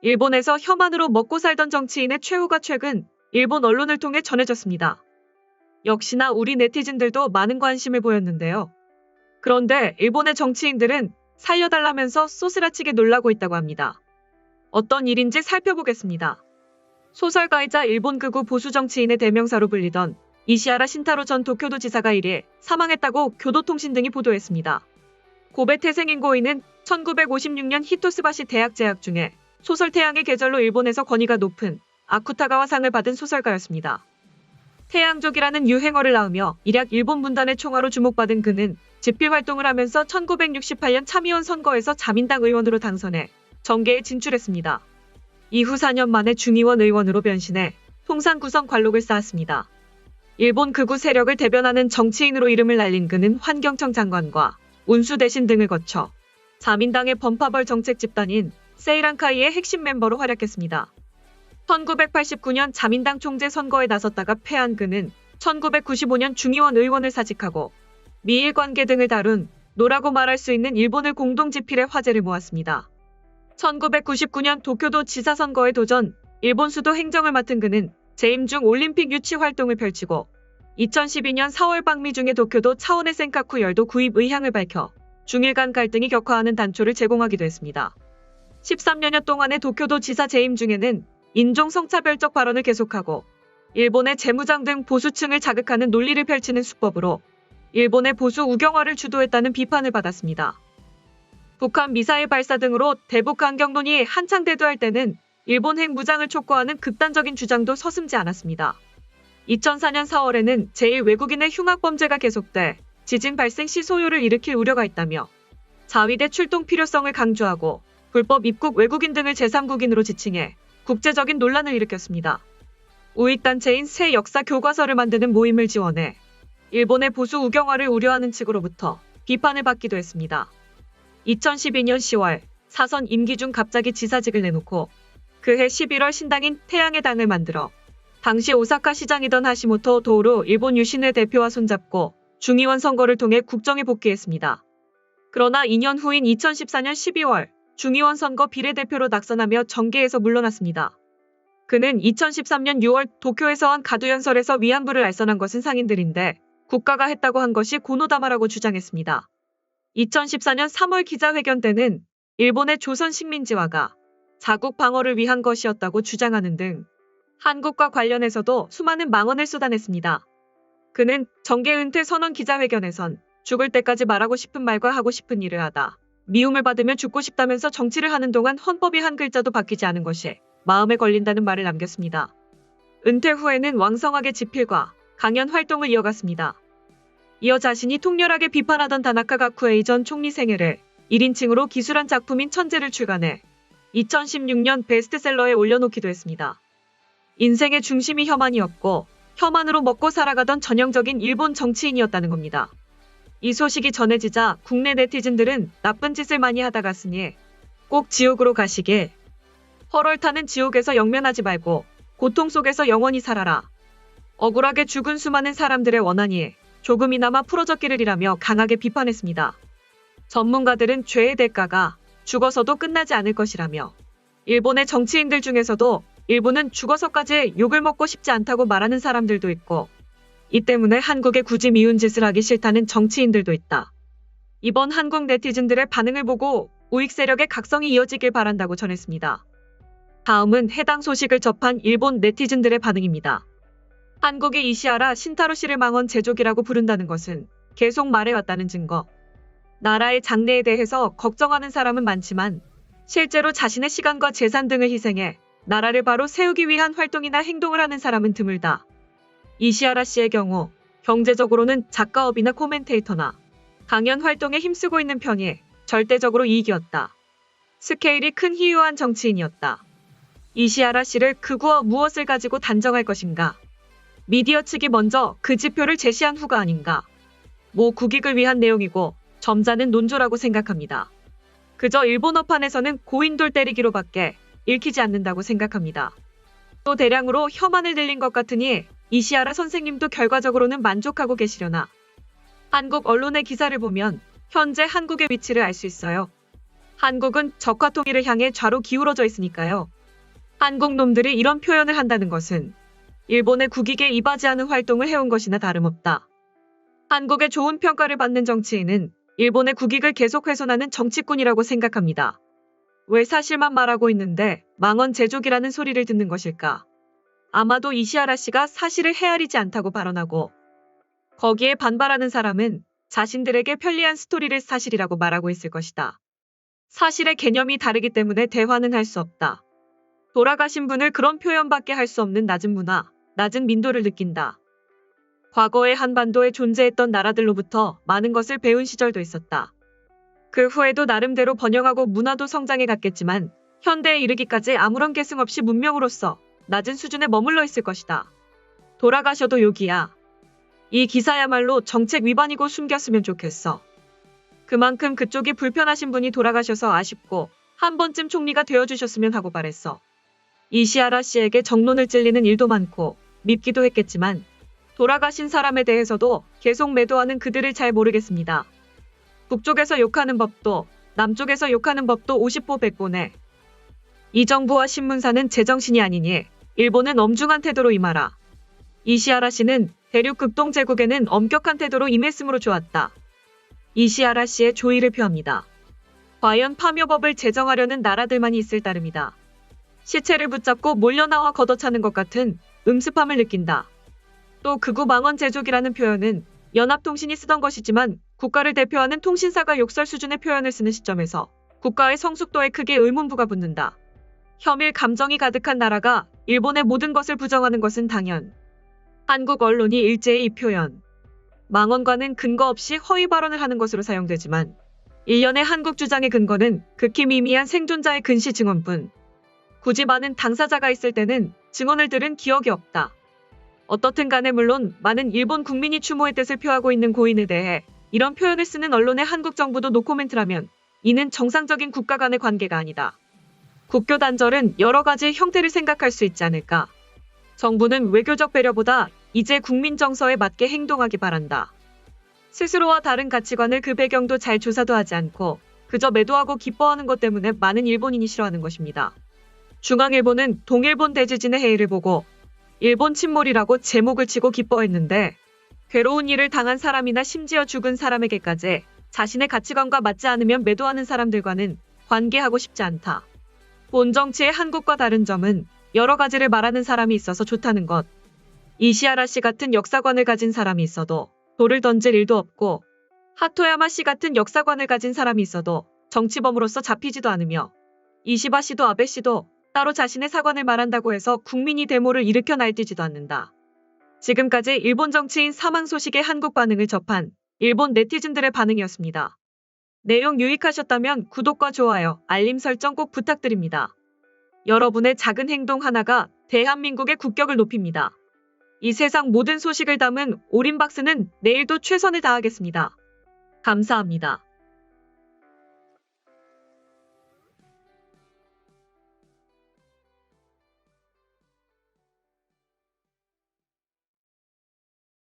일본에서 혐한으로 먹고 살던 정치인의 최후가 최근 일본 언론을 통해 전해졌습니다. 역시나 우리 네티즌들도 많은 관심을 보였는데요. 그런데 일본의 정치인들은 살려달라면서 소스라치게 놀라고 있다고 합니다. 어떤 일인지 살펴보겠습니다. 소설가이자 일본 극우 보수 정치인의 대명사로 불리던 이시하라 신타로 전 도쿄도 지사가 1일 사망했다고 교도통신 등이 보도했습니다. 고베 태생인 고인은 1956년 히토스바시 대학 재학 중에 소설 태양의 계절로 일본에서 권위가 높은 아쿠타가와상을 받은 소설가였습니다. 태양족이라는 유행어를 낳으며 일약 일본 분단의 총화로 주목받은 그는 집필 활동을 하면서 1968년 참의원 선거에서 자민당 의원으로 당선해 정계에 진출했습니다. 이후 4년 만에 중의원 의원으로 변신해 통상 구성 관록을 쌓았습니다. 일본 극우 세력을 대변하는 정치인으로 이름을 날린 그는 환경청 장관과 운수 대신 등을 거쳐 자민당의 범파벌 정책 집단인 세이란카이의 핵심 멤버로 활약했습니다. 1989년 자민당 총재 선거에 나섰다가 패한 그는 1995년 중의원 의원을 사직하고 미일 관계 등을 다룬 노라고 말할 수 있는 일본을 공동 집필해 화제를 모았습니다. 1999년 도쿄도 지사 선거에 도전, 일본 수도 행정을 맡은 그는 재임 중 올림픽 유치 활동을 펼치고 2012년 4월 방미 중에 도쿄도 차원의 센카쿠 열도 구입 의향을 밝혀 중일 간 갈등이 격화하는 단초를 제공하기도 했습니다. 13년여 동안의 도쿄도 지사 재임 중에는 인종 성차별적 발언을 계속하고 일본의 재무장 등 보수층을 자극하는 논리를 펼치는 수법으로 일본의 보수 우경화를 주도했다는 비판을 받았습니다. 북한 미사일 발사 등으로 대북 강경론이 한창 대두할 때는 일본 핵 무장을 촉구하는 극단적인 주장도 서슴지 않았습니다. 2004년 4월에는 제1외국인의 흉악범죄가 계속돼 지진 발생 시 소요를 일으킬 우려가 있다며 자위대 출동 필요성을 강조하고 불법 입국 외국인 등을 제3국인으로 지칭해 국제적인 논란을 일으켰습니다. 우익단체인 새 역사 교과서를 만드는 모임을 지원해 일본의 보수 우경화를 우려하는 측으로부터 비판을 받기도 했습니다. 2012년 10월 사선 임기 중 갑자기 지사직을 내놓고 그해 11월 신당인 태양의 당을 만들어 당시 오사카 시장이던 하시모토 도우루 일본 유신회 대표와 손잡고 중의원 선거를 통해 국정에 복귀했습니다. 그러나 2년 후인 2014년 12월 중의원 선거 비례대표로 낙선하며 정계에서 물러났습니다. 그는 2013년 6월 도쿄에서 한 가두연설에서 위안부를 알선한 것은 상인들인데 국가가 했다고 한 것이 고노다마라고 주장했습니다. 2014년 3월 기자회견 때는 일본의 조선 식민지화가 자국 방어를 위한 것이었다고 주장하는 등 한국과 관련해서도 수많은 망언을 쏟아냈습니다. 그는 정계 은퇴 선언 기자회견에선 죽을 때까지 말하고 싶은 말과 하고 싶은 일을 하다. 미움을 받으며 죽고 싶다면서 정치를 하는 동안 헌법이 한 글자도 바뀌지 않은 것이 마음에 걸린다는 말을 남겼습니다. 은퇴 후에는 왕성하게 집필과 강연 활동을 이어갔습니다. 이어 자신이 통렬하게 비판하던 다나카 가쿠에이 전 총리 생애를 1인칭으로 기술한 작품인 천재를 출간해 2016년 베스트셀러에 올려놓기도 했습니다. 인생의 중심이 혐한이었고 혐한으로 먹고 살아가던 전형적인 일본 정치인이었다는 겁니다. 이 소식이 전해지자 국내 네티즌들은 나쁜 짓을 많이 하다 갔으니 꼭 지옥으로 가시길, 헐헐 타는 지옥에서 영면하지 말고 고통 속에서 영원히 살아라. 억울하게 죽은 수많은 사람들의 원한이 조금이나마 풀어졌기를이라며 강하게 비판했습니다. 전문가들은 죄의 대가가 죽어서도 끝나지 않을 것이라며 일본의 정치인들 중에서도 일부는 죽어서까지 욕을 먹고 싶지 않다고 말하는 사람들도 있고 이 때문에 한국에 굳이 미운 짓을 하기 싫다는 정치인들도 있다. 이번 한국 네티즌들의 반응을 보고 우익 세력의 각성이 이어지길 바란다고 전했습니다. 다음은 해당 소식을 접한 일본 네티즌들의 반응입니다. 한국이 이시하라 신타로 씨를 망언 제족이라고 부른다는 것은 계속 말해왔다는 증거. 나라의 장래에 대해서 걱정하는 사람은 많지만 실제로 자신의 시간과 재산 등을 희생해 나라를 바로 세우기 위한 활동이나 행동을 하는 사람은 드물다. 이시하라 씨의 경우 경제적으로는 작가업이나 코멘테이터나 강연 활동에 힘쓰고 있는 편이 절대적으로 이익이었다. 스케일이 큰 희유한 정치인이었다. 이시하라 씨를 극우와 무엇을 가지고 단정할 것인가? 미디어 측이 먼저 그 지표를 제시한 후가 아닌가? 모 국익을 위한 내용이고 점잖은 논조라고 생각합니다. 그저 일본어판에서는 고인돌 때리기로밖에 읽히지 않는다고 생각합니다. 또 대량으로 혐한을 들린 것 같으니 이시하라 선생님도 결과적으로는 만족하고 계시려나. 한국 언론의 기사를 보면 현재 한국의 위치를 알 수 있어요. 한국은 적화 통일을 향해 좌로 기울어져 있으니까요. 한국 놈들이 이런 표현을 한다는 것은 일본의 국익에 이바지하는 활동을 해온 것이나 다름없다. 한국의 좋은 평가를 받는 정치인은 일본의 국익을 계속 훼손하는 정치꾼이라고 생각합니다. 왜 사실만 말하고 있는데 망언 제조기라는 소리를 듣는 것일까? 아마도 이시하라 씨가 사실을 헤아리지 않다고 발언하고 거기에 반발하는 사람은 자신들에게 편리한 스토리를 사실이라고 말하고 있을 것이다. 사실의 개념이 다르기 때문에 대화는 할 수 없다. 돌아가신 분을 그런 표현밖에 할 수 없는 낮은 문화, 낮은 민도를 느낀다. 과거의 한반도에 존재했던 나라들로부터 많은 것을 배운 시절도 있었다. 그 후에도 나름대로 번영하고 문화도 성장해 갔겠지만 현대에 이르기까지 아무런 계승 없이 문명으로서 낮은 수준에 머물러 있을 것이다. 돌아가셔도 욕이야. 이 기사야말로 정책 위반이고 숨겼으면 좋겠어. 그만큼 그쪽이 불편하신 분이 돌아가셔서 아쉽고 한 번쯤 총리가 되어주셨으면 하고 바랬어. 이시하라 씨에게 정론을 찔리는 일도 많고 밉기도 했겠지만 돌아가신 사람에 대해서도 계속 매도하는 그들을 잘 모르겠습니다. 북쪽에서 욕하는 법도 남쪽에서 욕하는 법도 50보 100보네. 이 정부와 신문사는 제정신이 아니니 일본은 엄중한 태도로 임하라. 이시하라 씨는 대륙 극동 제국에는 엄격한 태도로 임했으므로 좋았다. 이시하라 씨의 조의를 표합니다. 과연 파묘법을 제정하려는 나라들만이 있을 따름이다. 시체를 붙잡고 몰려나와 걷어차는 것 같은 음습함을 느낀다. 또 극우 망언 제조기라는 표현은 연합통신이 쓰던 것이지만 국가를 대표하는 통신사가 욕설 수준의 표현을 쓰는 시점에서 국가의 성숙도에 크게 의문부가 붙는다. 혐일 감정이 가득한 나라가 일본의 모든 것을 부정하는 것은 당연. 한국 언론이 일제히 이 표현 망언과는 근거 없이 허위 발언을 하는 것으로 사용되지만 일련의 한국 주장의 근거는 극히 미미한 생존자의 근시 증언뿐. 굳이 많은 당사자가 있을 때는 증언을 들은 기억이 없다. 어떻든 간에 물론 많은 일본 국민이 추모의 뜻을 표하고 있는 고인에 대해 이런 표현을 쓰는 언론의 한국 정부도 노코멘트라면 이는 정상적인 국가 간의 관계가 아니다. 국교 단절은 여러 가지 형태를 생각할 수 있지 않을까. 정부는 외교적 배려보다 이제 국민 정서에 맞게 행동하기 바란다. 스스로와 다른 가치관을 그 배경도 잘 조사도 하지 않고 그저 매도하고 기뻐하는 것 때문에 많은 일본인이 싫어하는 것입니다. 중앙일보는 동일본 대지진의 해일을 보고 일본 침몰이라고 제목을 치고 기뻐했는데 괴로운 일을 당한 사람이나 심지어 죽은 사람에게까지 자신의 가치관과 맞지 않으면 매도하는 사람들과는 관계하고 싶지 않다. 본 정치의 한국과 다른 점은 여러 가지를 말하는 사람이 있어서 좋다는 것. 이시하라 씨 같은 역사관을 가진 사람이 있어도 돌을 던질 일도 없고 하토야마 씨 같은 역사관을 가진 사람이 있어도 정치범으로서 잡히지도 않으며 이시바 씨도 아베 씨도 따로 자신의 사관을 말한다고 해서 국민이 데모를 일으켜 날뛰지도 않는다. 지금까지 일본 정치인 사망 소식의 한국 반응을 접한 일본 네티즌들의 반응이었습니다. 내용 유익하셨다면 구독과 좋아요, 알림 설정 꼭 부탁드립니다. 여러분의 작은 행동 하나가 대한민국의 국격을 높입니다. 이 세상 모든 소식을 담은 올인박스는 내일도 최선을 다하겠습니다. 감사합니다.